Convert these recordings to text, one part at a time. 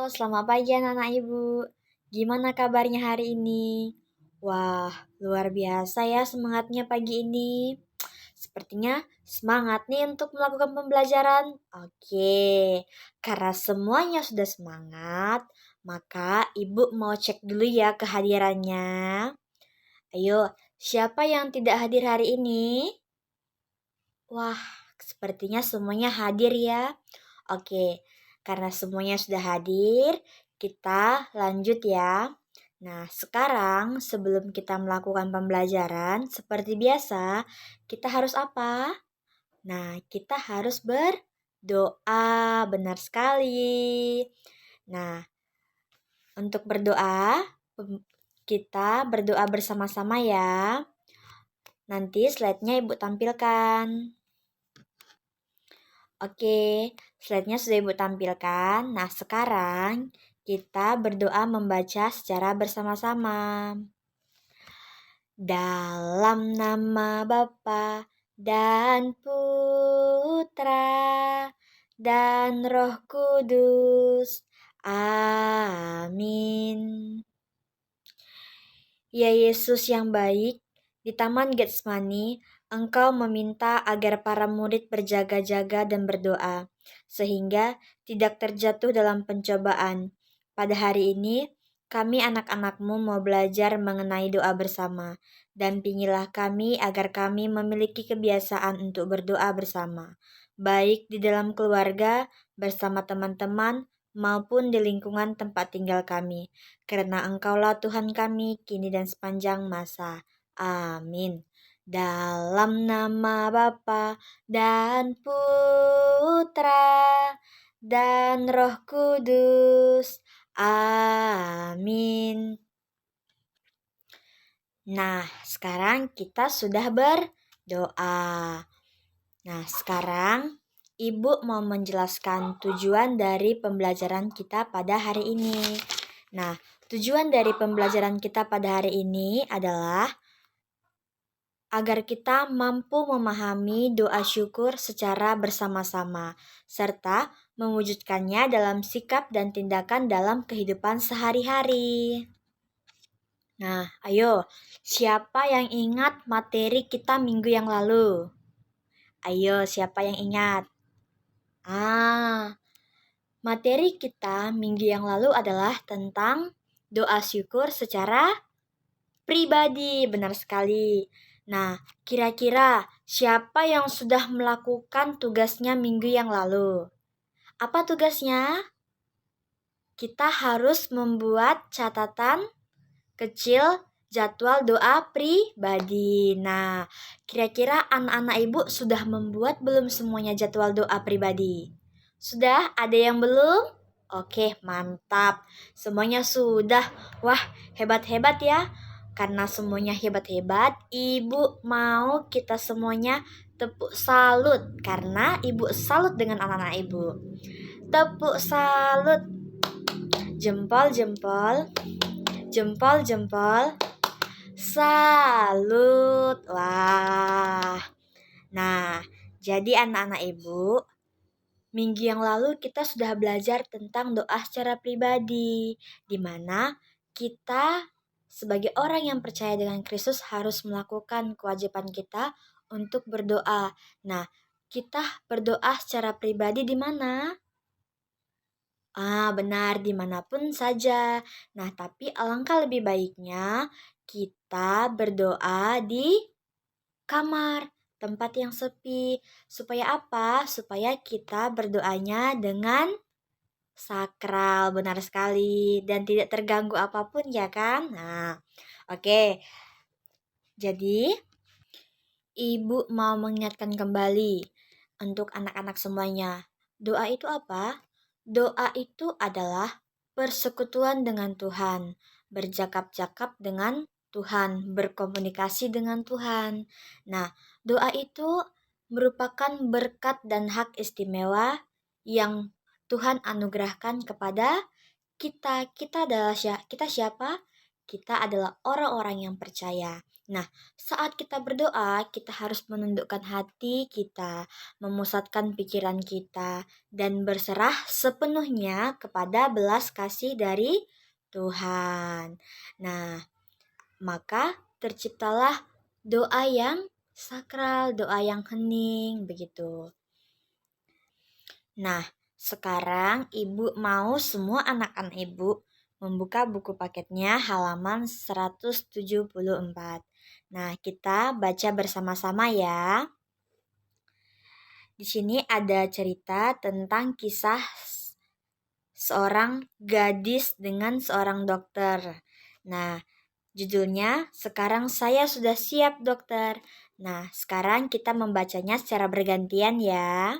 selamat pagi anak-anak ibu. Gimana kabarnya hari ini? Wah, luar biasa ya semangatnya pagi ini. Sepertinya semangat nih untuk melakukan pembelajaran. Oke, karena semuanya sudah semangat, maka ibu mau cek dulu ya kehadirannya. Ayo, siapa yang tidak hadir hari ini? Wah, sepertinya semuanya hadir ya. Oke, karena semuanya sudah hadir, kita lanjut ya. Nah, sekarang sebelum kita melakukan pembelajaran, seperti biasa, kita harus apa? Nah, kita harus berdoa, benar sekali. Nah, untuk berdoa, kita berdoa bersama-sama ya. Nanti slide-nya Ibu tampilkan. Oke, slide-nya sudah Ibu tampilkan. Nah, sekarang kita berdoa membaca secara bersama-sama. Dalam nama Bapa dan Putra dan Roh Kudus. Amin. Ya Yesus yang baik, di Taman Getsemani, Engkau meminta agar para murid berjaga-jaga dan berdoa, sehingga tidak terjatuh dalam pencobaan. Pada hari ini, kami anak-anak-Mu mau belajar mengenai doa bersama. Dampingilah kami agar kami memiliki kebiasaan untuk berdoa bersama, baik di dalam keluarga, bersama teman-teman, maupun di lingkungan tempat tinggal kami. Karena Engkaulah Tuhan kami, kini dan sepanjang masa. Amin. Dalam nama Bapa dan Putra dan Roh Kudus. Amin. Nah, sekarang kita sudah berdoa. Nah, sekarang Ibu mau menjelaskan tujuan dari pembelajaran kita pada hari ini. Nah, tujuan dari pembelajaran kita pada hari ini adalah agar kita mampu memahami doa syukur secara bersama-sama, serta mewujudkannya dalam sikap dan tindakan dalam kehidupan sehari-hari. Nah, ayo, siapa yang ingat materi kita minggu yang lalu? Ayo, siapa yang ingat? Materi kita minggu yang lalu adalah tentang doa syukur secara pribadi, benar sekali. Nah, kira-kira siapa yang sudah melakukan tugasnya minggu yang lalu? Apa tugasnya? Kita harus membuat catatan kecil jadwal doa pribadi. Nah, kira-kira anak-anak ibu sudah membuat belum semuanya jadwal doa pribadi? Sudah? Ada yang belum? Oke, mantap. Semuanya sudah. Wah, hebat-hebat ya. Karena semuanya hebat-hebat, ibu mau kita semuanya tepuk salut. Karena ibu salut dengan anak-anak ibu. Tepuk salut. Jempol, jempol. Jempol, jempol. Salut. Wah. Nah, jadi anak-anak ibu, minggu yang lalu kita sudah belajar tentang doa secara pribadi, di mana kita sebagai orang yang percaya dengan Kristus harus melakukan kewajiban kita untuk berdoa. Nah, kita berdoa secara pribadi di mana? Benar, dimanapun saja. Nah, tapi alangkah lebih baiknya kita berdoa di kamar, tempat yang sepi. Supaya apa? Supaya kita berdoanya dengan sakral, benar sekali. Dan tidak terganggu apapun ya kan? Nah, oke. Jadi, Ibu mau mengingatkan kembali untuk anak-anak semuanya. Doa itu apa? Doa itu adalah persekutuan dengan Tuhan, bercakap-cakap dengan Tuhan, berkomunikasi dengan Tuhan. Nah, doa itu merupakan berkat dan hak istimewa yang Tuhan anugerahkan kepada kita. Kita adalah kita siapa? kita adalah orang-orang yang percaya. Nah, saat kita berdoa, kita harus menundukkan hati kita, memusatkan pikiran kita, dan berserah sepenuhnya kepada belas kasih dari Tuhan. Nah, maka terciptalah doa yang sakral, doa yang hening, begitu. Nah, sekarang ibu mau semua anak-anak ibu membuka buku paketnya halaman 174. Nah, kita baca bersama-sama ya. Di sini ada cerita tentang kisah seorang gadis dengan seorang dokter. Nah, judulnya Sekarang Saya Sudah Siap Dokter. Nah, sekarang kita membacanya secara bergantian ya.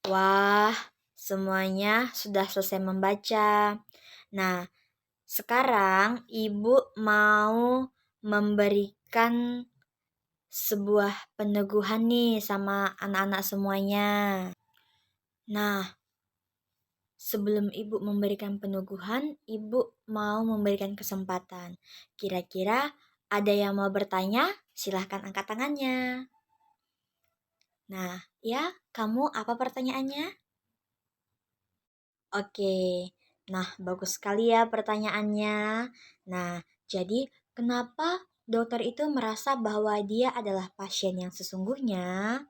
Wah, semuanya sudah selesai membaca. Nah, sekarang ibu mau memberikan sebuah peneguhan nih sama anak-anak semuanya. Nah, sebelum ibu memberikan peneguhan, ibu mau memberikan kesempatan. Kira-kira ada yang mau bertanya? Silahkan angkat tangannya. Nah, ya, kamu apa pertanyaannya? Oke, nah bagus sekali ya pertanyaannya. Nah, jadi kenapa dokter itu merasa bahwa dia adalah pasien yang sesungguhnya?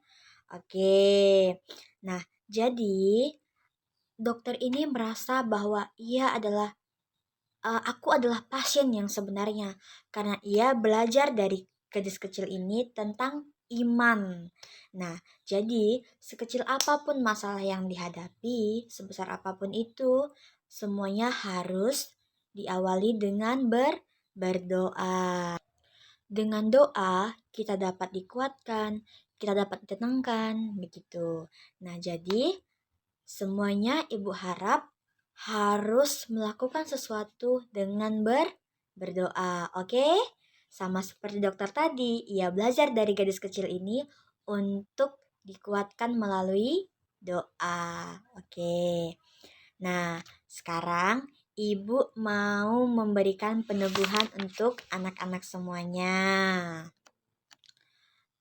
Oke, nah jadi dokter ini merasa bahwa aku adalah pasien yang sebenarnya karena ia belajar dari gadis kecil ini tentang iman. Nah, jadi sekecil apapun masalah yang dihadapi, sebesar apapun itu, semuanya harus diawali dengan berdoa. Dengan doa, kita dapat dikuatkan, kita dapat ditenangkan, begitu. Nah, jadi semuanya ibu harap harus melakukan sesuatu dengan berdoa, oke? Sama seperti dokter tadi, ia belajar dari gadis kecil ini untuk dikuatkan melalui doa, oke? Nah, sekarang ibu mau memberikan peneguhan untuk anak-anak semuanya.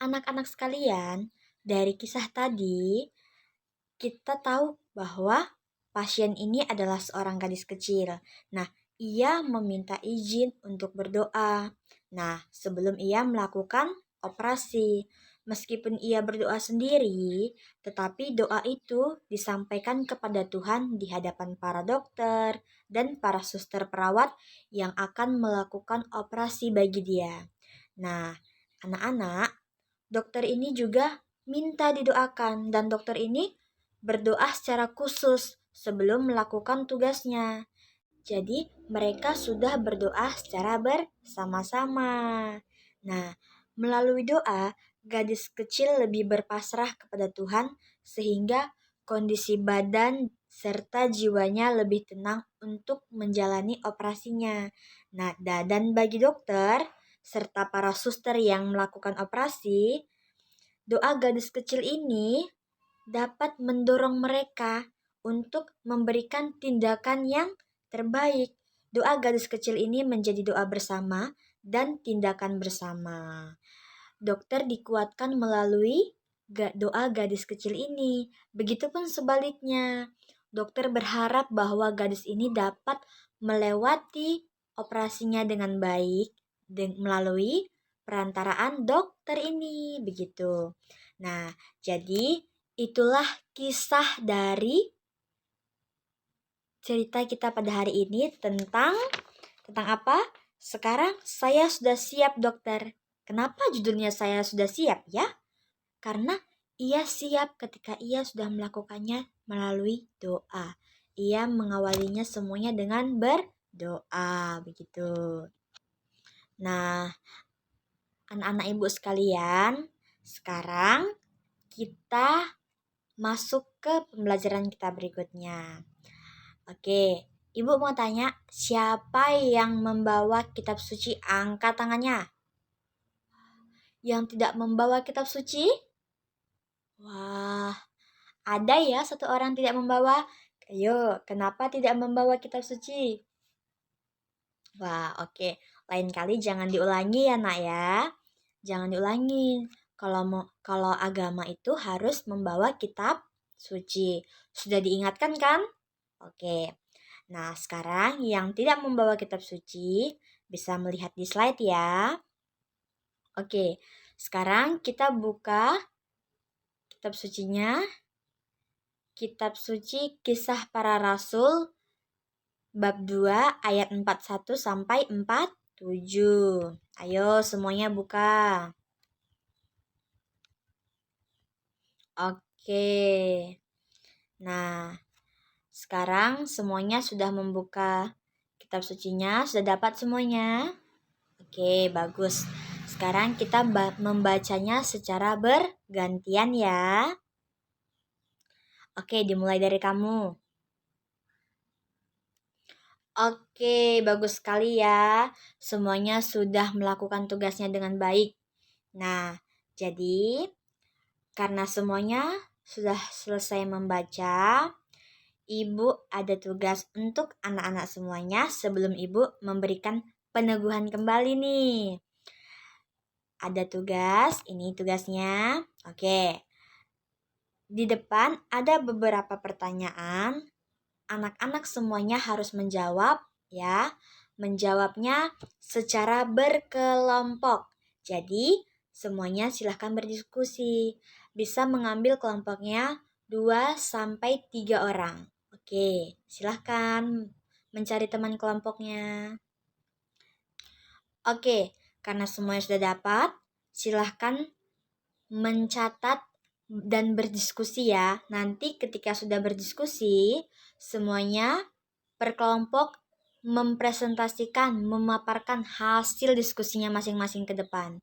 Anak-anak sekalian, dari kisah tadi, kita tahu bahwa pasien ini adalah seorang gadis kecil. Nah, ia meminta izin untuk berdoa. Nah, sebelum ia melakukan operasi, meskipun ia berdoa sendiri, tetapi doa itu disampaikan kepada Tuhan di hadapan para dokter dan para suster perawat yang akan melakukan operasi bagi dia. Nah, anak-anak, dokter ini juga minta didoakan dan dokter ini berdoa secara khusus sebelum melakukan tugasnya. Jadi, mereka sudah berdoa secara bersama-sama. Nah, melalui doa, gadis kecil lebih berpasrah kepada Tuhan sehingga kondisi badan serta jiwanya lebih tenang untuk menjalani operasinya. Nah, dan bagi dokter serta para suster yang melakukan operasi, doa gadis kecil ini dapat mendorong mereka untuk memberikan tindakan yang terbaik. Doa gadis kecil ini menjadi doa bersama dan tindakan bersama. Dokter dikuatkan melalui doa gadis kecil ini. Begitupun sebaliknya. Dokter berharap bahwa gadis ini dapat melewati operasinya dengan baik melalui perantaraan dokter ini. Begitu. Nah, jadi itulah kisah dari cerita kita pada hari ini tentang apa? Sekarang saya sudah siap dokter. Kenapa judulnya saya sudah siap ya? Karena ia siap ketika ia sudah melakukannya melalui doa. Ia mengawalinya semuanya dengan berdoa begitu. Nah, anak-anak ibu sekalian, sekarang kita masuk ke pembelajaran kita berikutnya. Oke, ibu mau tanya, siapa yang membawa kitab suci? Angkat tangannya. Yang tidak membawa kitab suci? Wah, ada ya satu orang tidak membawa. Ayo, kenapa tidak membawa kitab suci? Wah, oke. Lain kali jangan diulangi ya, Nak ya. Jangan diulangi. Kalau agama itu harus membawa kitab suci. Sudah diingatkan kan? Oke. Nah, sekarang yang tidak membawa kitab suci bisa melihat di slide ya. Oke. Sekarang kita buka kitab sucinya. Kitab suci Kisah Para Rasul bab 2 ayat 41 sampai 47. Ayo semuanya buka. Oke. Nah, sekarang semuanya sudah membuka kitab sucinya, sudah dapat semuanya? Oke, bagus. Sekarang kita membacanya secara bergantian ya. Oke, dimulai dari kamu. Oke, bagus sekali ya. Semuanya sudah melakukan tugasnya dengan baik. Nah, jadi karena semuanya sudah selesai membaca, Ibu ada tugas untuk anak-anak semuanya sebelum Ibu memberikan peneguhan kembali nih. Ada tugas, ini tugasnya. Oke. Di depan ada beberapa pertanyaan. Anak-anak semuanya harus menjawab ya. Menjawabnya secara berkelompok. Jadi, semuanya silahkan berdiskusi. Bisa mengambil kelompoknya 2 sampai 3 orang. Oke, silahkan mencari teman kelompoknya. Oke, karena semuanya sudah dapat, silahkan mencatat dan berdiskusi ya. Nanti ketika sudah berdiskusi, semuanya per kelompok mempresentasikan, memaparkan hasil diskusinya masing-masing ke depan.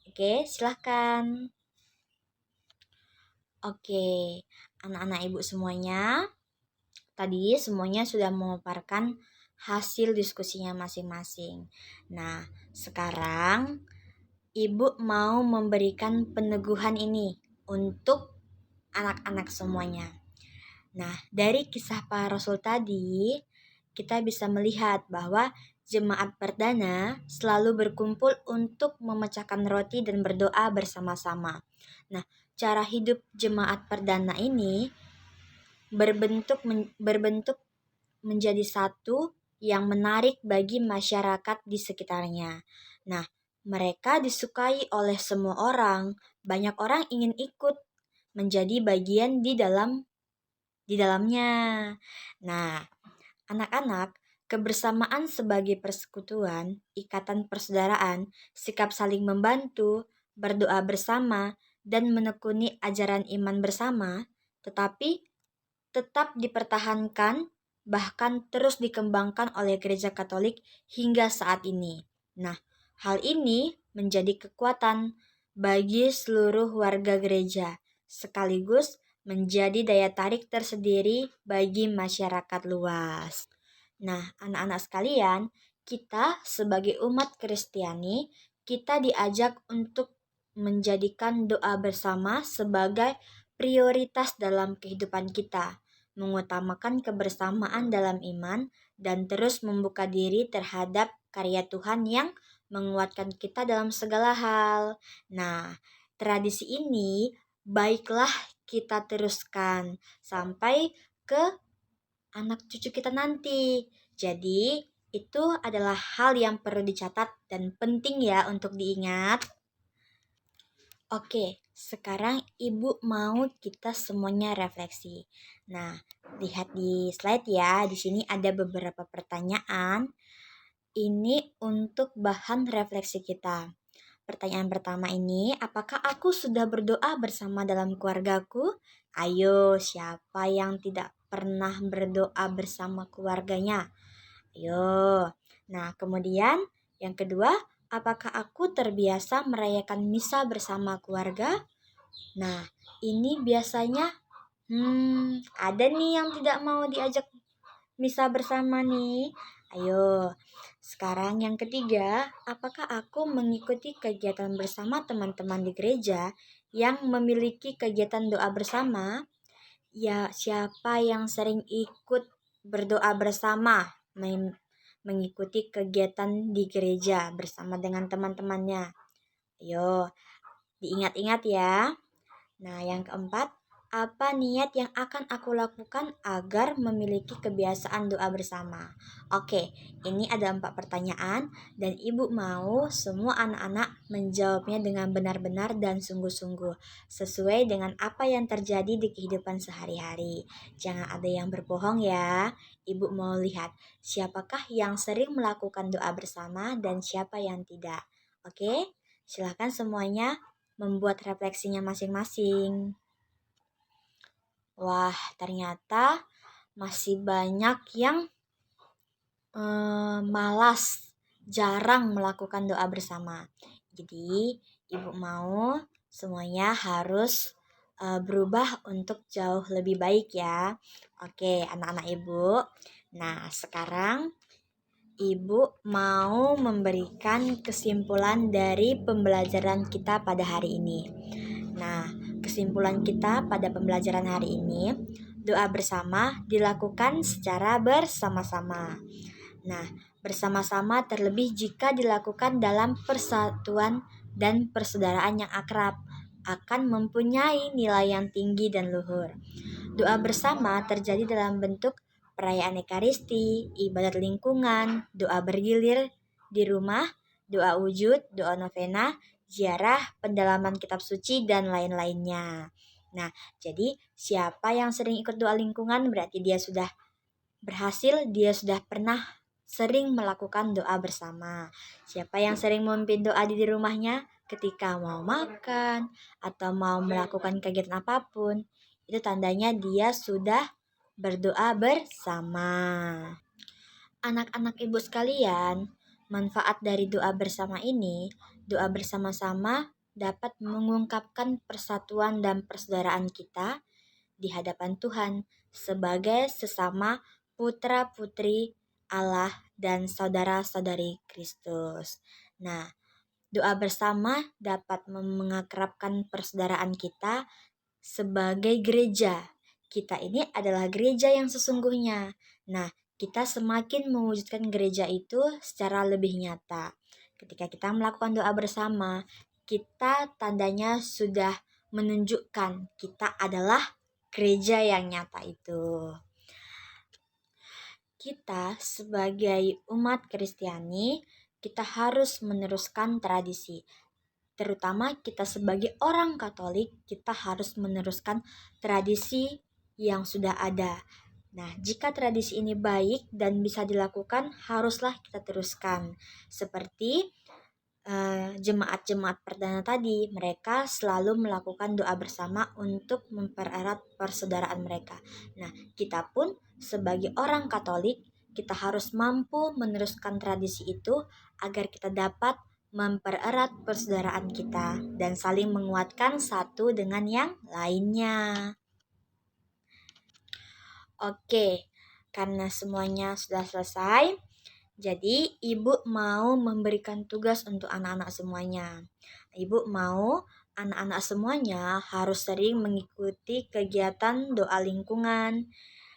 Oke, silahkan. Oke, anak-anak ibu semuanya, tadi semuanya sudah memaparkan hasil diskusinya masing-masing. Nah, sekarang Ibu mau memberikan peneguhan ini untuk anak-anak semuanya. Nah, dari kisah para rasul tadi, kita bisa melihat bahwa jemaat perdana selalu berkumpul untuk memecahkan roti dan berdoa bersama-sama. Nah, cara hidup jemaat perdana ini berbentuk menjadi satu yang menarik bagi masyarakat di sekitarnya. Nah, mereka disukai oleh semua orang. Banyak orang ingin ikut menjadi bagian di dalamnya. Nah, anak-anak, kebersamaan sebagai persekutuan, ikatan persaudaraan, sikap saling membantu, berdoa bersama, dan menekuni ajaran iman bersama, tetapi tetap dipertahankan bahkan terus dikembangkan oleh Gereja Katolik hingga saat ini. Nah, hal ini menjadi kekuatan bagi seluruh warga gereja, sekaligus menjadi daya tarik tersendiri bagi masyarakat luas. Nah, anak-anak sekalian, kita sebagai umat Kristiani, kita diajak untuk menjadikan doa bersama sebagai prioritas dalam kehidupan kita, mengutamakan kebersamaan dalam iman, dan terus membuka diri terhadap karya Tuhan yang menguatkan kita dalam segala hal. Nah, tradisi ini baiklah kita teruskan sampai ke anak cucu kita nanti. Jadi, itu adalah hal yang perlu dicatat dan penting ya untuk diingat. Oke, sekarang Ibu mau kita semuanya refleksi. Nah, lihat di slide ya. Di sini ada beberapa pertanyaan. Ini untuk bahan refleksi kita. Pertanyaan pertama ini, apakah aku sudah berdoa bersama dalam keluargaku? Ayo, siapa yang tidak pernah berdoa bersama keluarganya? Ayo. Nah, kemudian yang kedua, apakah aku terbiasa merayakan misa bersama keluarga? Nah, ini biasanya ada nih yang tidak mau diajak misa bersama nih. Ayo. Sekarang yang ketiga, apakah aku mengikuti kegiatan bersama teman-teman di gereja yang memiliki kegiatan doa bersama? Ya, siapa yang sering ikut berdoa bersama? mengikuti kegiatan di gereja bersama dengan teman-temannya. Ayo, diingat-ingat ya. Nah, yang keempat, apa niat yang akan aku lakukan agar memiliki kebiasaan doa bersama? Oke, ini ada 4 pertanyaan dan ibu mau semua anak-anak menjawabnya dengan benar-benar dan sungguh-sungguh sesuai dengan apa yang terjadi di kehidupan sehari-hari. Jangan ada yang berbohong ya. Ibu mau lihat siapakah yang sering melakukan doa bersama dan siapa yang tidak. Oke, silakan semuanya membuat refleksinya masing-masing. Wah, ternyata masih banyak yang malas, jarang melakukan doa bersama. Jadi, ibu mau semuanya harus berubah untuk jauh lebih baik ya. Oke, anak-anak ibu. Nah, sekarang ibu mau memberikan kesimpulan dari pembelajaran kita pada hari ini. Nah, kesimpulan kita pada pembelajaran hari ini, doa bersama dilakukan secara bersama-sama. Nah, bersama-sama terlebih jika dilakukan dalam persatuan dan persaudaraan yang akrab, akan mempunyai nilai yang tinggi dan luhur. Doa bersama terjadi dalam bentuk perayaan Ekaristi, ibadat lingkungan, doa bergilir di rumah, doa wujud, doa novena, ziarah, pendalaman kitab suci, dan lain-lainnya. Nah, jadi siapa yang sering ikut doa lingkungan berarti dia sudah berhasil, dia sudah pernah sering melakukan doa bersama. Siapa yang sering memimpin doa di rumahnya ketika mau makan atau mau melakukan kegiatan apapun, itu tandanya dia sudah berdoa bersama. Anak-anak ibu sekalian, manfaat dari doa bersama ini, doa bersama-sama dapat mengungkapkan persatuan dan persaudaraan kita di hadapan Tuhan sebagai sesama putra-putri Allah dan saudara-saudari Kristus. Nah, doa bersama dapat mengakrabkan persaudaraan kita sebagai gereja. Kita ini adalah gereja yang sesungguhnya. Nah, kita semakin mewujudkan gereja itu secara lebih nyata. Ketika kita melakukan doa bersama, kita tandanya sudah menunjukkan kita adalah gereja yang nyata itu. Kita sebagai umat Kristiani, kita harus meneruskan tradisi. Terutama kita sebagai orang Katolik, kita harus meneruskan tradisi yang sudah ada. Nah, jika tradisi ini baik dan bisa dilakukan, haruslah kita teruskan. Seperti jemaat-jemaat perdana tadi, mereka selalu melakukan doa bersama untuk mempererat persaudaraan mereka. Nah, kita pun sebagai orang Katolik, kita harus mampu meneruskan tradisi itu agar kita dapat mempererat persaudaraan kita dan saling menguatkan satu dengan yang lainnya. Oke, karena semuanya sudah selesai, jadi ibu mau memberikan tugas untuk anak-anak semuanya. Ibu mau anak-anak semuanya harus sering mengikuti kegiatan doa lingkungan,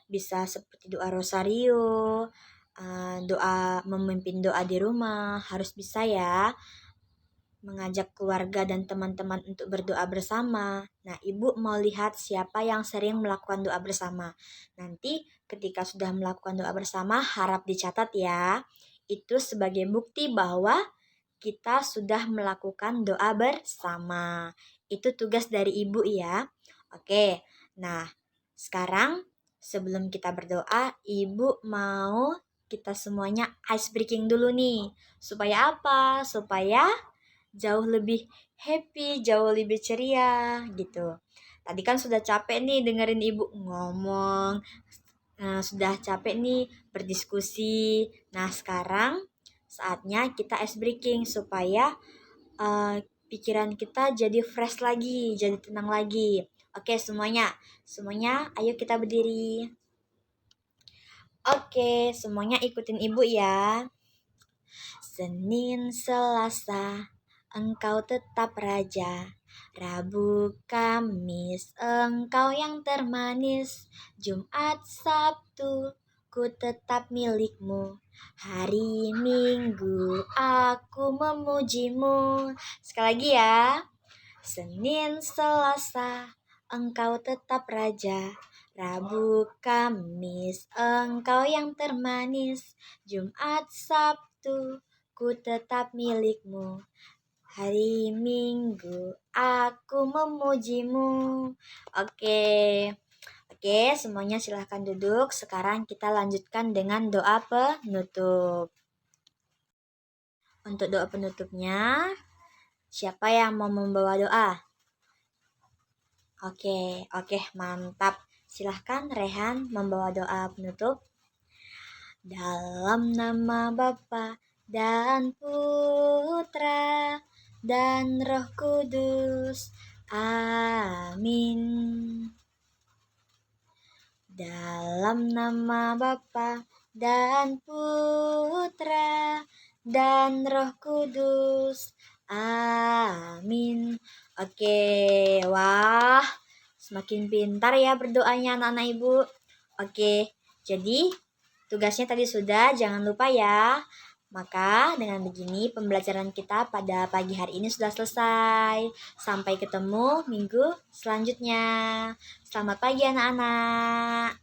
bisa seperti doa rosario, doa memimpin doa di rumah, harus bisa ya mengajak keluarga dan teman-teman untuk berdoa bersama. Nah, ibu mau lihat siapa yang sering melakukan doa bersama. Nanti ketika sudah melakukan doa bersama, harap dicatat ya. Itu sebagai bukti bahwa kita sudah melakukan doa bersama. Itu tugas dari ibu ya. Oke, nah sekarang sebelum kita berdoa, ibu mau kita semuanya ice breaking dulu nih. Supaya apa? Supaya jauh lebih happy, jauh lebih ceria gitu. Tadi kan sudah capek nih dengerin ibu ngomong, sudah capek nih berdiskusi. Nah, sekarang saatnya kita ice breaking supaya pikiran kita jadi fresh lagi, jadi tenang lagi. Oke, semuanya ayo kita berdiri. Oke, semuanya ikutin ibu ya. Senin, Selasa, Engkau tetap raja. Rabu, Kamis, Engkau yang termanis. Jumat, Sabtu, ku ku tetap milikmu. Hari Minggu aku memujimu. Sekali lagi ya. Senin, Selasa, engkau tetap raja. Rabu, Kamis, engkau yang termanis. Jumat, Sabtu, ku tetap milikmu. Hari Minggu, aku memujimu. Oke, semuanya silahkan duduk. Sekarang kita lanjutkan dengan doa penutup. Untuk doa penutupnya, siapa yang mau membawa doa? Oke, mantap. Silahkan Rehan membawa doa penutup. Dalam nama Bapa dan Putra dan Roh Kudus. Amin. Dalam nama Bapa dan Putra dan Roh Kudus. Amin. Oke, wah, semakin pintar ya berdoanya anak-anak ibu. Oke, jadi tugasnya tadi sudah, jangan lupa ya. Maka dengan begini pembelajaran kita pada pagi hari ini sudah selesai. Sampai ketemu minggu selanjutnya. Selamat pagi anak-anak.